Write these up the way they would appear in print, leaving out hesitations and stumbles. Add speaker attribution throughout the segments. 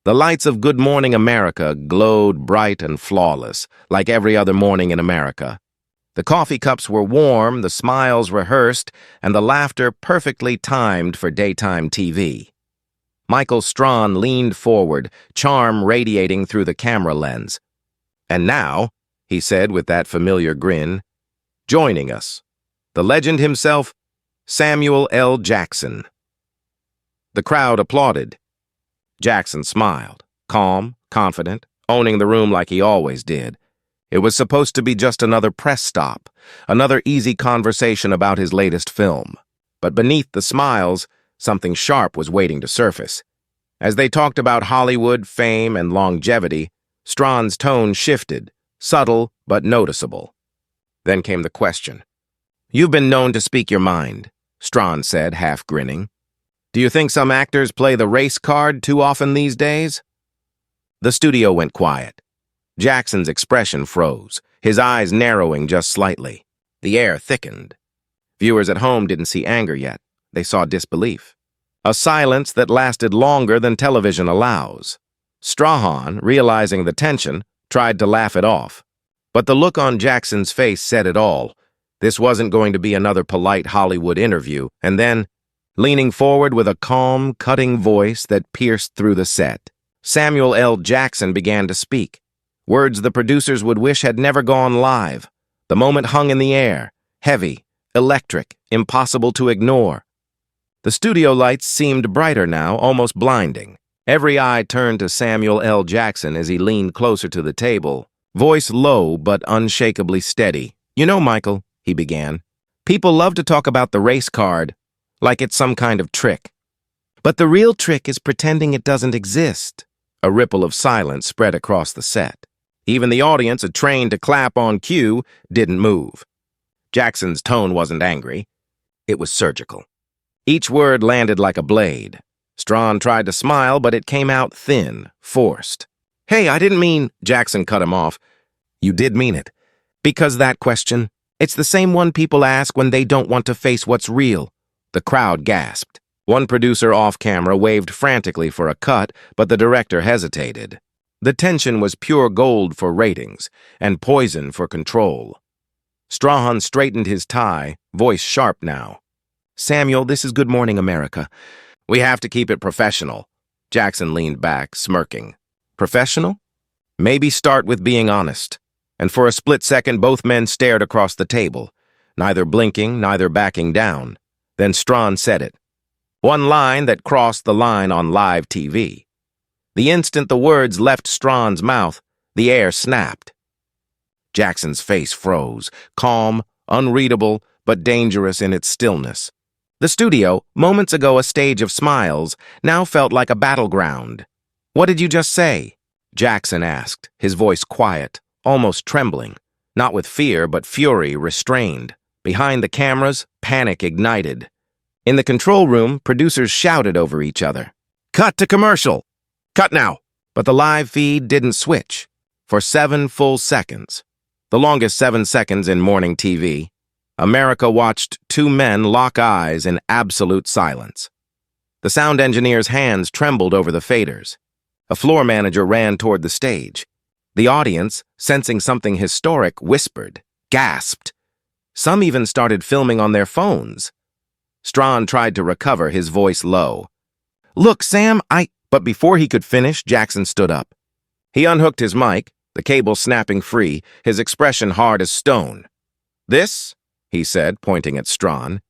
Speaker 1: The lights of Good Morning America glowed bright and flawless, like every other morning in America. The coffee cups were warm, the smiles rehearsed, and the laughter perfectly timed for daytime TV. Michael Strahan leaned forward, charm radiating through the camera lens. "And now," he said with that familiar grin, "joining us, the legend himself, Samuel L. Jackson." The crowd applauded. Jackson smiled, calm, confident, owning the room like he always did. It was supposed to be just another press stop, another easy conversation about his latest film. But beneath the smiles, something sharp was waiting to surface. As they talked about Hollywood, fame, and longevity, Strahan's tone shifted, subtle but noticeable. Then came the question. "You've been known to speak your mind," Strahan said, half grinning. "Do you think some actors play the race card too often these days?" The studio went quiet. Jackson's expression froze, his eyes narrowing just slightly. The air thickened. Viewers at home didn't see anger yet. They saw disbelief. A silence that lasted longer than television allows. Strahan, realizing the tension, tried to laugh it off. But the look on Jackson's face said it all. This wasn't going to be another polite Hollywood interview. And then, leaning forward with a calm, cutting voice that pierced through the set, Samuel L. Jackson began to speak. Words the producers would wish had never gone live. The moment hung in the air, heavy, electric, impossible to ignore. The studio lights seemed brighter now, almost blinding. Every eye turned to Samuel L. Jackson as he leaned closer to the table, voice low but unshakably steady. "You know, Michael," he began, "people love to talk about the race card, like it's some kind of trick. But the real trick is pretending it doesn't exist." A ripple of silence spread across the set. Even the audience, trained to clap on cue, didn't move. Jackson's tone wasn't angry. It was surgical. Each word landed like a blade. Strahan tried to smile, but it came out thin, forced. "Hey, I didn't mean—" Jackson cut him off. "You did mean it. Because that question, it's the same one people ask when they don't want to face what's real." The crowd gasped. One producer off camera waved frantically for a cut, but the director hesitated. The tension was pure gold for ratings and poison for control. Strahan straightened his tie, voice sharp now. "Samuel, this is Good Morning America. We have to keep it professional." Jackson leaned back, smirking. "Professional? Maybe start with being honest." And for a split second, both men stared across the table, neither blinking, neither backing down. Then Strahan said it. One line that crossed the line on live TV. The instant the words left Strahan's mouth, the air snapped. Jackson's face froze, calm, unreadable, but dangerous in its stillness. The studio, moments ago a stage of smiles, now felt like a battleground. "What did you just say?" Jackson asked, his voice quiet, almost trembling, not with fear but fury restrained. Behind the cameras, panic ignited. In the control room, producers shouted over each other. "Cut to commercial! Cut now!" But the live feed didn't switch. For 7 full seconds, the longest 7 seconds in morning TV, America watched two men lock eyes in absolute silence. The sound engineer's hands trembled over the faders. A floor manager ran toward the stage. The audience, sensing something historic, whispered, gasped. Some even started filming on their phones. Strahan tried to recover, his voice low. "Look, Sam, But before he could finish, Jackson stood up. He unhooked his mic, the cable snapping free, his expression hard as stone. "This," he said, pointing at Strahan,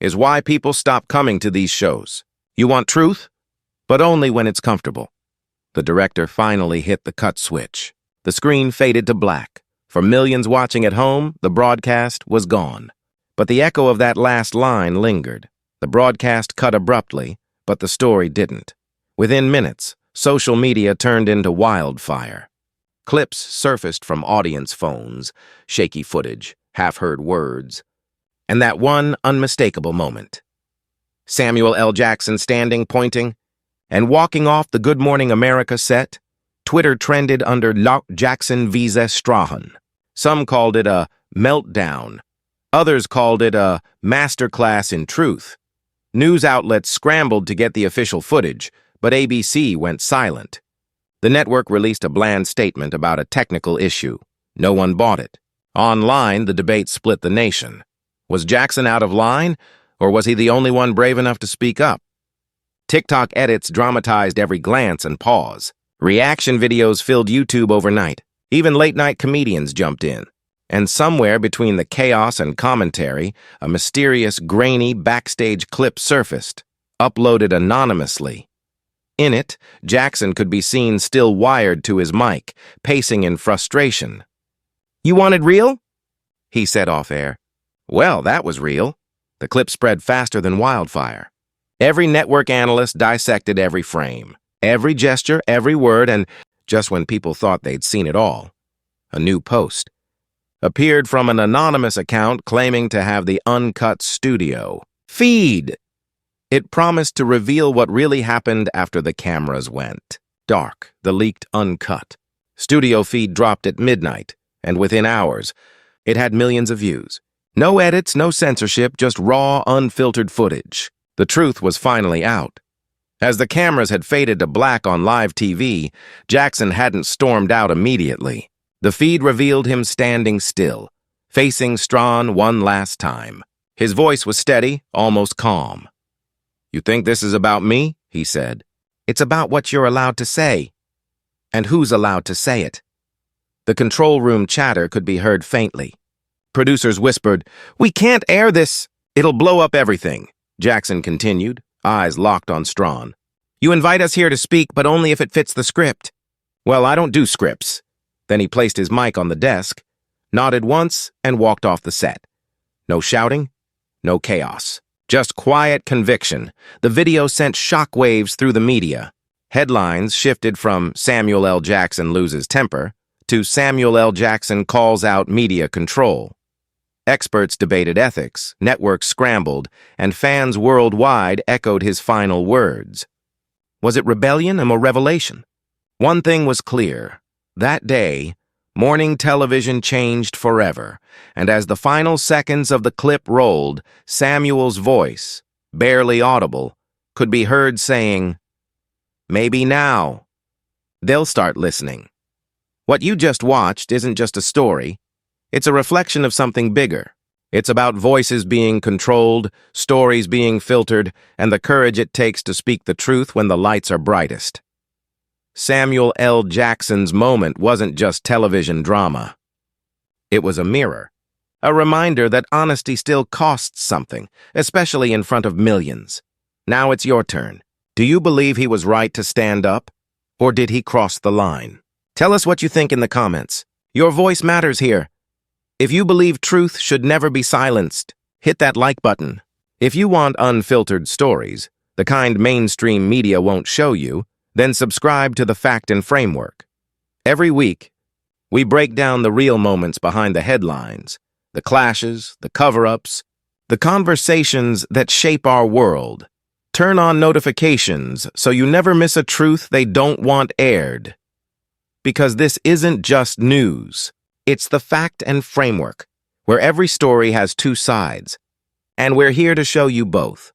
Speaker 1: "is why people stop coming to these shows. You want truth? But only when it's comfortable." The director finally hit the cut switch. The screen faded to black. For millions watching at home, the broadcast was gone. But the echo of that last line lingered. The broadcast cut abruptly, but the story didn't. Within minutes, social media turned into wildfire. Clips surfaced from audience phones, shaky footage, half-heard words, and that one unmistakable moment. Samuel L. Jackson standing, pointing, and walking off the Good Morning America set. Twitter trended under Jackson vs. Strahan. Some called it a meltdown. Others called it a masterclass in truth. News outlets scrambled to get the official footage, but ABC went silent. The network released a bland statement about a technical issue. No one bought it. Online, the debate split the nation. Was Jackson out of line, or was he the only one brave enough to speak up? TikTok edits dramatized every glance and pause. Reaction videos filled YouTube overnight. Even late-night comedians jumped in. And somewhere between the chaos and commentary, a mysterious, grainy backstage clip surfaced, uploaded anonymously. In it, Jackson could be seen still wired to his mic, pacing in frustration. "You wanted real?" he said off-air. Well, that was real. The clip spread faster than wildfire. Every network analyst dissected every frame, every gesture, every word, and just when people thought they'd seen it all, a new post appeared from an anonymous account claiming to have the uncut studio feed. It promised to reveal what really happened after the cameras went dark, the leaked uncut. Studio feed dropped at midnight, and within hours, it had millions of views. No edits, no censorship, just raw, unfiltered footage. The truth was finally out. As the cameras had faded to black on live TV, Jackson hadn't stormed out immediately. The feed revealed him standing still, facing Strahan one last time. His voice was steady, almost calm. "You think this is about me?" he said. "It's about what you're allowed to say. And who's allowed to say it?" The control room chatter could be heard faintly. Producers whispered, "We can't air this. It'll blow up everything." Jackson continued, eyes locked on Strahan. "You invite us here to speak, but only if it fits the script." "Well, I don't do scripts." Then he placed his mic on the desk, nodded once, and walked off the set. No shouting, no chaos. Just quiet conviction. The video sent shockwaves through the media. Headlines shifted from "Samuel L. Jackson loses temper" to "Samuel L. Jackson calls out media control." Experts debated ethics, networks scrambled, and fans worldwide echoed his final words. Was it rebellion or revelation? One thing was clear. That day, morning television changed forever, and as the final seconds of the clip rolled, Samuel's voice, barely audible, could be heard saying, "Maybe now they'll start listening." What you just watched isn't just a story. It's a reflection of something bigger. It's about voices being controlled, stories being filtered, and the courage it takes to speak the truth when the lights are brightest. Samuel L. Jackson's moment wasn't just television drama. It was a mirror, a reminder that honesty still costs something, especially in front of millions. Now it's your turn. Do you believe he was right to stand up, or did he cross the line? Tell us what you think in the comments. Your voice matters here. If you believe truth should never be silenced, hit that like button. If you want unfiltered stories, the kind mainstream media won't show you, then subscribe to the Fact and Framework. Every week, we break down the real moments behind the headlines, the clashes, the cover-ups, the conversations that shape our world. Turn on notifications so you never miss a truth they don't want aired. Because this isn't just news. It's the Fact and Framework, where every story has two sides, and we're here to show you both.